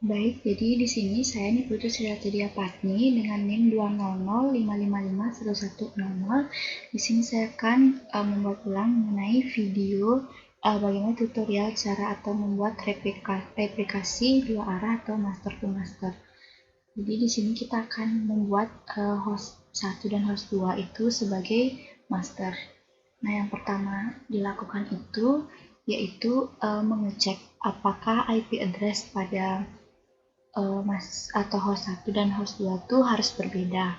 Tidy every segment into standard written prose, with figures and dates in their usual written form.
Baik, jadi di sini saya nih Putu Sriatidia Patni dengan NIM 200555110. Di sini saya akan membuat ulang mengenai video bagaimana tutorial cara atau membuat replikasi dua arah atau master to master. Jadi di sini kita akan membuat host 1 dan host 2 itu sebagai master. Nah, yang pertama dilakukan itu yaitu mengecek apakah IP address pada atau host 1 dan host 2 itu harus berbeda.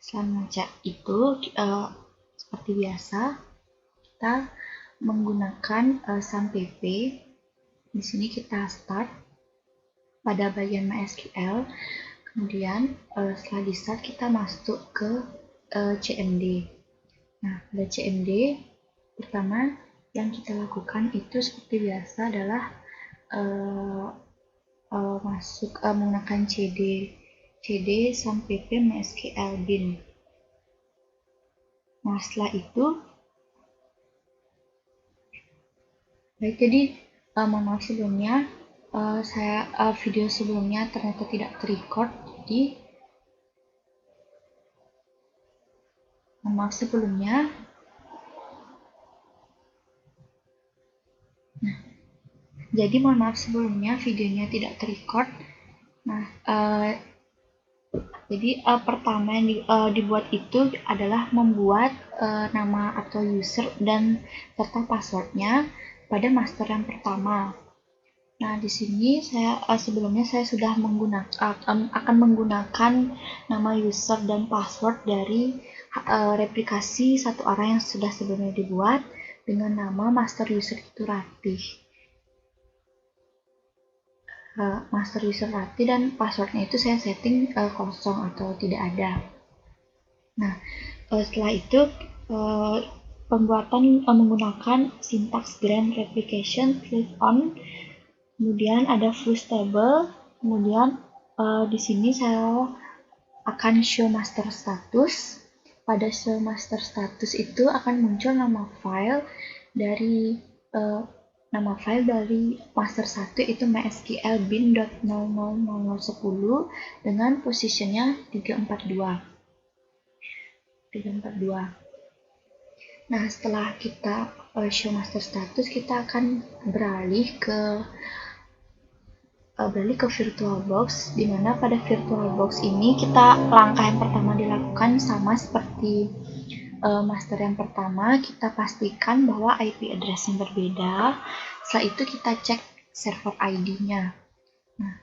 Setelah mengecek itu, seperti biasa, kita menggunakan SAMPP. Di sini kita start pada bagian MySQL. Kemudian setelah di start kita masuk ke CMD. Nah, pada CMD pertama yang kita lakukan itu seperti biasa adalah menggunakan cd sampp mysql bin. Nah, setelah itu baik, jadi mohon maaf sebelumnya video sebelumnya ternyata tidak terrecord, jadi mohon maaf sebelumnya. Nah, jadi mohon maaf sebelumnya videonya tidak terrecord. Nah, jadi pertama yang dibuat itu adalah membuat nama atau user dan serta passwordnya pada master yang pertama. Nah, di sini saya sebelumnya saya sudah akan menggunakan nama user dan password dari replikasi satu arah yang sudah sebelumnya dibuat dengan nama master user itu Ratih. Master user Ratih dan passwordnya itu saya setting kosong atau tidak ada. Nah, setelah itu pembuatan menggunakan sintaks grand replication flip on, kemudian ada flush table, kemudian di sini saya akan show master status. Pada show master status itu akan muncul nama file dari master 1 itu mysql bin.000010 dengan posisinya 342. Nah, setelah kita show master status, kita akan beralih ke VirtualBox, di mana pada VirtualBox ini kita langkah yang pertama dilakukan sama seperti master yang pertama, kita pastikan bahwa IP address-nya berbeda. Setelah itu kita cek server ID-nya. Nah,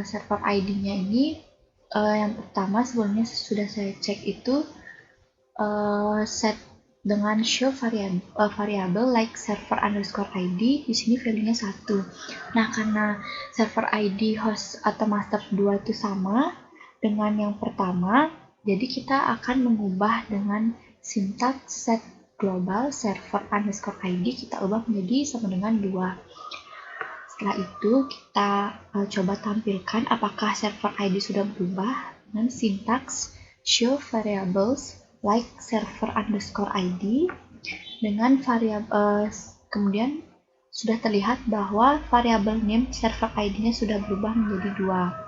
server ID-nya ini yang pertama sebelumnya sudah saya cek itu set dengan show variabel like server underscore ID. Di sini value-nya 1. Nah, karena server ID host atau master 2 itu sama dengan yang pertama, jadi kita akan mengubah dengan sintaks set global server underscore ID, kita ubah menjadi sama dengan 2. Setelah itu kita coba tampilkan apakah server ID sudah berubah dengan sintaks show variables like server underscore ID dengan variabel kemudian sudah terlihat bahwa variabel name server ID-nya sudah berubah menjadi 2.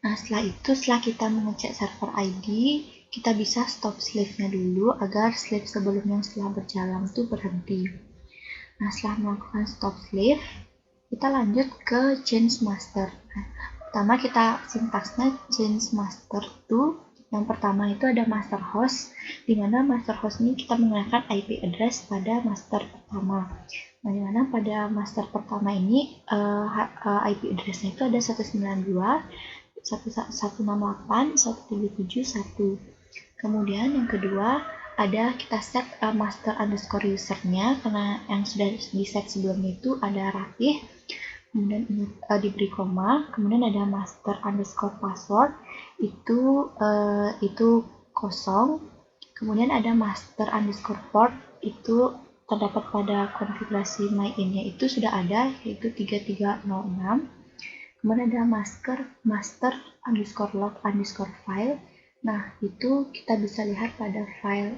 Nah, setelah kita mengecek server ID, kita bisa stop sleeve-nya dulu agar sleeve sebelumnya setelah berjalan itu berhenti. Nah, setelah melakukan stop sleeve, kita lanjut ke change master. Nah, pertama kita sintaksnya change master to, yang pertama itu ada master host, di mana master host ini kita menggunakan IP address pada master pertama. Nah, di mana pada master pertama ini IP address-nya itu ada 192.168.177.1. Kemudian yang kedua ada kita set master underscore usernya, karena yang sudah di set sebelumnya itu ada Ratih, kemudian diberi koma, kemudian ada master underscore password itu kosong, kemudian ada master underscore port itu terdapat pada konfigurasi MyIn-nya itu sudah ada, yaitu 3306. Kemudian ada master underscore log underscore file. Nah, itu kita bisa lihat pada file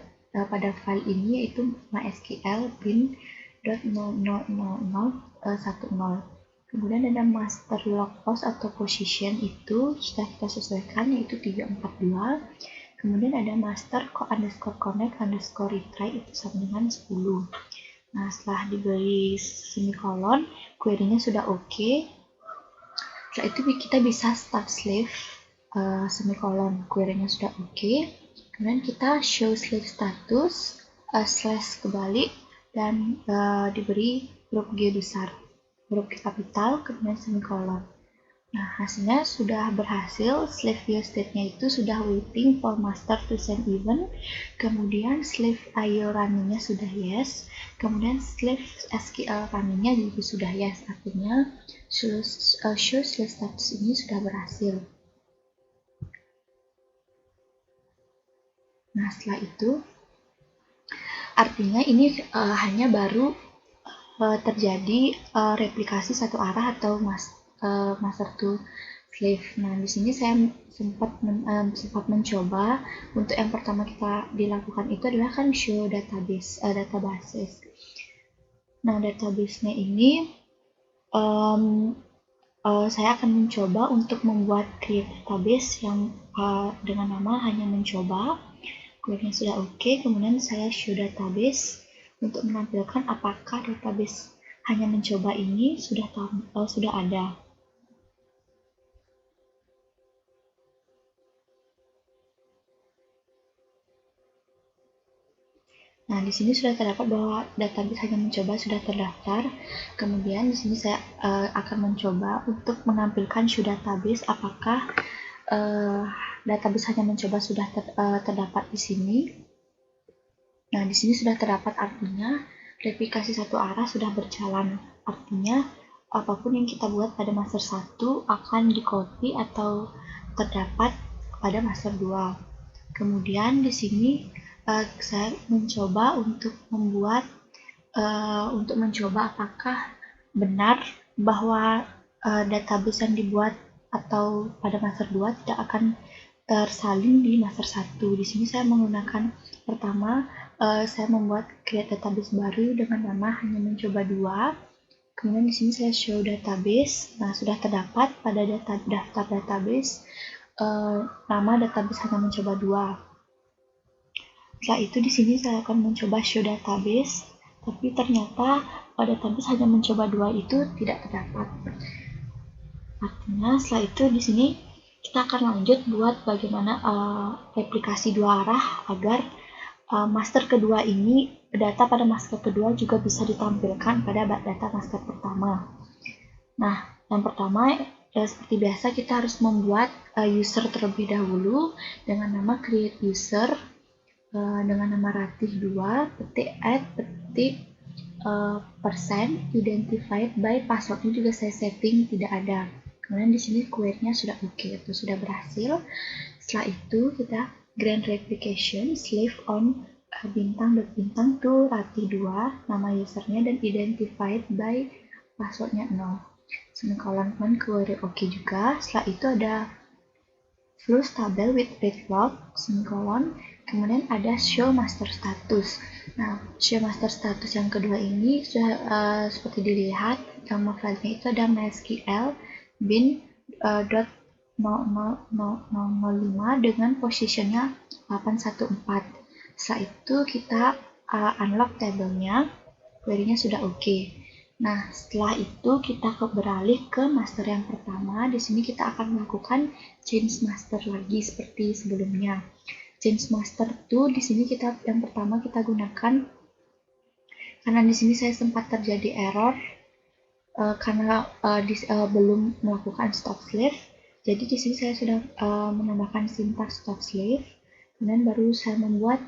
ini, yaitu mysql bin.000010. Kemudian ada master localhost atau position, itu sudah kita sesuaikan yaitu 342. Kemudian ada master co_connect_retry, itu sama dengan 10. Nah, setelah diberi semikolon, query-nya sudah oke. Setelah itu kita bisa start slave semikolon, query-nya sudah oke. Kemudian kita show slave status slash kebalik dan diberi huruf G besar, huruf G kapital, kemudian semikolon. Nah, hasilnya sudah berhasil. Slave view state-nya itu sudah waiting for master to send event. Kemudian slave IO running-nya sudah yes. Kemudian slave SQL running-nya juga sudah yes. Artinya show slave status ini sudah berhasil. Nah, setelah itu artinya ini hanya baru terjadi replikasi satu arah atau master to slave. Nah, di sini saya sempat mencoba. Untuk yang pertama kita dilakukan itu adalah kan show databases. Nah, database-nya ini saya akan mencoba untuk membuat create database yang dengan nama hanya mencoba. Kemudian sudah oke, kemudian saya show database untuk menampilkan apakah database hanya mencoba ini sudah ada. Nah, di sini sudah terdapat bahwa database hanya mencoba sudah terdaftar. Kemudian di sini saya akan mencoba untuk menampilkan show database apakah database hanya mencoba sudah terdapat di sini. Nah, di sini sudah terdapat, artinya replikasi satu arah sudah berjalan. Artinya apapun yang kita buat pada master 1 akan di-copy atau terdapat pada master 2. Kemudian di sini saya mencoba untuk mencoba apakah benar bahwa database yang dibuat atau pada master 2 tidak akan tersalin di master 1. Di sini saya menggunakan pertama, saya membuat create database baru dengan nama hanya mencoba 2. Kemudian di sini saya show database. Nah, sudah terdapat pada daftar database nama database hanya mencoba 2. Setelah itu di sini saya akan mencoba show database, tapi ternyata database hanya mencoba 2 itu tidak terdapat. Artinya setelah itu di sini kita akan lanjut buat bagaimana replikasi dua arah agar master kedua ini, data pada master kedua juga bisa ditampilkan pada data master pertama. Nah, yang pertama seperti biasa kita harus membuat user terlebih dahulu dengan nama create user dengan nama ratih 2, petik add, petik persen, identified by passwordnya juga saya setting tidak ada. Kemudian di sini query-nya sudah oke, itu sudah berhasil. Setelah itu kita grant replication slave on bintang to ratih 2, nama usernya dan identified by passwordnya 0. Semikolon pun query oke juga. Setelah itu ada flows table with read log, semikolon. Kemudian ada show master status. Nah, show master status yang kedua ini sudah seperti dilihat, nama filenya itu ada mysql bin .00005 dengan posisinya 814. Setelah itu kita unlock tabelnya, query-nya sudah oke. Nah, setelah itu kita beralih ke master yang pertama. Di sini kita akan melakukan change master lagi seperti sebelumnya. Change master itu di sini yang pertama kita gunakan, karena di sini saya sempat terjadi error karena belum melakukan stop slave. Jadi di sini saya sudah menambahkan sintaks stop slave. Kemudian baru saya membuat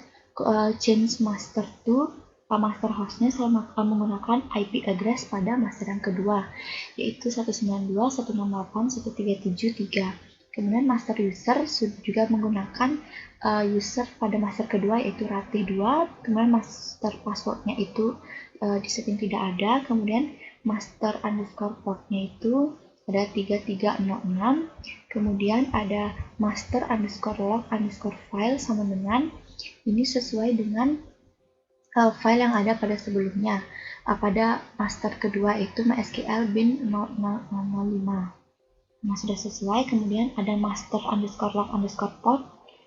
change master to master hostnya saya menggunakan IP address pada master yang kedua, yaitu 192.168.137.3. Kemudian master user juga menggunakan user pada master kedua yaitu ratih 2. Kemudian master passwordnya itu disetting tidak ada. Kemudian master underscore portnya itu ada 3306. Kemudian ada master underscore log underscore file sama dengan ini sesuai dengan file yang ada pada sebelumnya. pada master kedua itu MySQL bin 00005. Nah, sudah sesuai. Kemudian ada master underscore log underscore post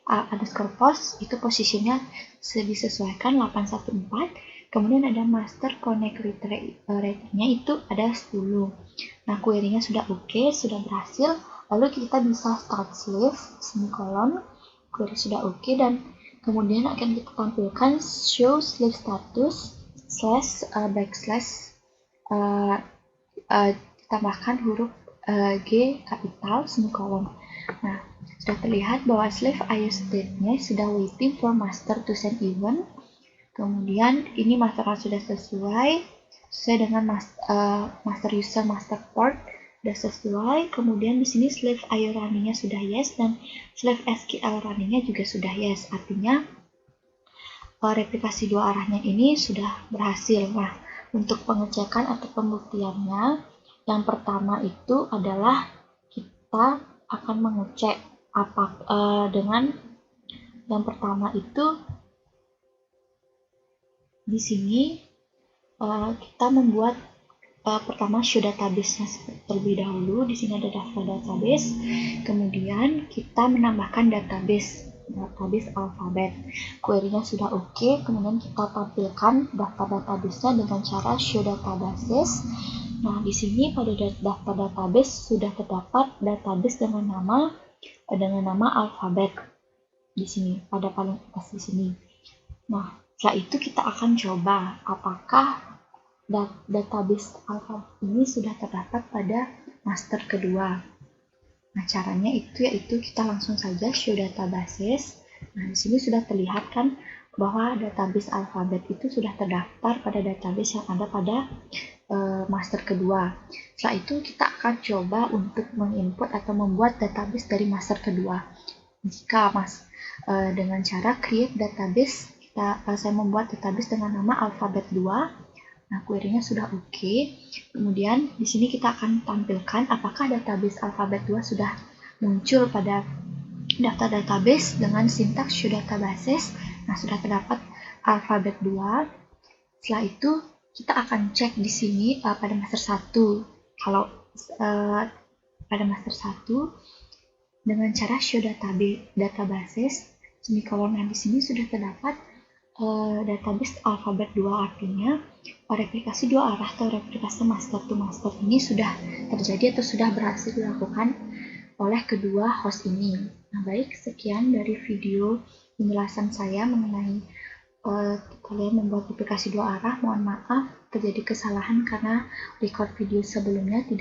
underscore post, itu posisinya disesuaikan 814. Kemudian ada master connect rate-nya itu ada 10. Nah, query-nya sudah oke, sudah berhasil. Lalu kita bisa start slave semikolon, query sudah oke, dan kemudian akan kita tampilkan show slave status slash backslash tambahkan huruf G kapital semikolon. Nah, sudah terlihat bahwa slave IO state-nya sudah waiting for master to send event. Kemudian ini master sudah sesuai dengan master user master port sudah sesuai. Kemudian di sini slave IO running-nya sudah yes, dan slave SQL running-nya juga sudah yes. Artinya replikasi dua arahnya ini sudah berhasil. Nah, untuk pengecekan atau pembuktiannya, yang pertama itu adalah kita akan mengecek dengan yang pertama itu di sini kita membuat pertama show database-nya terlebih dahulu. Di sini ada daftar database, kemudian kita menambahkan database alfabet. Query-nya sudah oke, kemudian kita tampilkan daftar database-nya dengan cara show databases. Nah, di sini pada daftar database sudah terdapat database dengan nama alfabet di sini, pada paling atas di sini. Nah, setelah itu kita akan coba apakah database alfabet ini sudah terdapat pada master kedua. Nah, caranya yaitu kita langsung saja show databases. Nah, di sini sudah terlihat kan bahwa database alfabet itu sudah terdaftar pada database yang ada pada master kedua. Setelah itu kita akan coba untuk menginput atau membuat database dari master kedua. Jika dengan cara create database, saya membuat database dengan nama alfabet 2. Nah, query-nya sudah oke. Kemudian di sini kita akan tampilkan apakah database alfabet 2 sudah muncul pada daftar database dengan sintaks show databases. Nah, sudah terdapat alfabet 2. Setelah itu kita akan cek di sini pada master 1. Kalau pada master 1 dengan cara show databases semikolon, di sini sudah terdapat database alfabet 2, artinya replikasi dua arah atau replikasi master to master ini sudah terjadi atau sudah berhasil dilakukan oleh kedua host ini. Nah, baik, sekian dari video penjelasan saya mengenai kalian membuat replikasi dua arah. Mohon maaf terjadi kesalahan karena record video sebelumnya tidak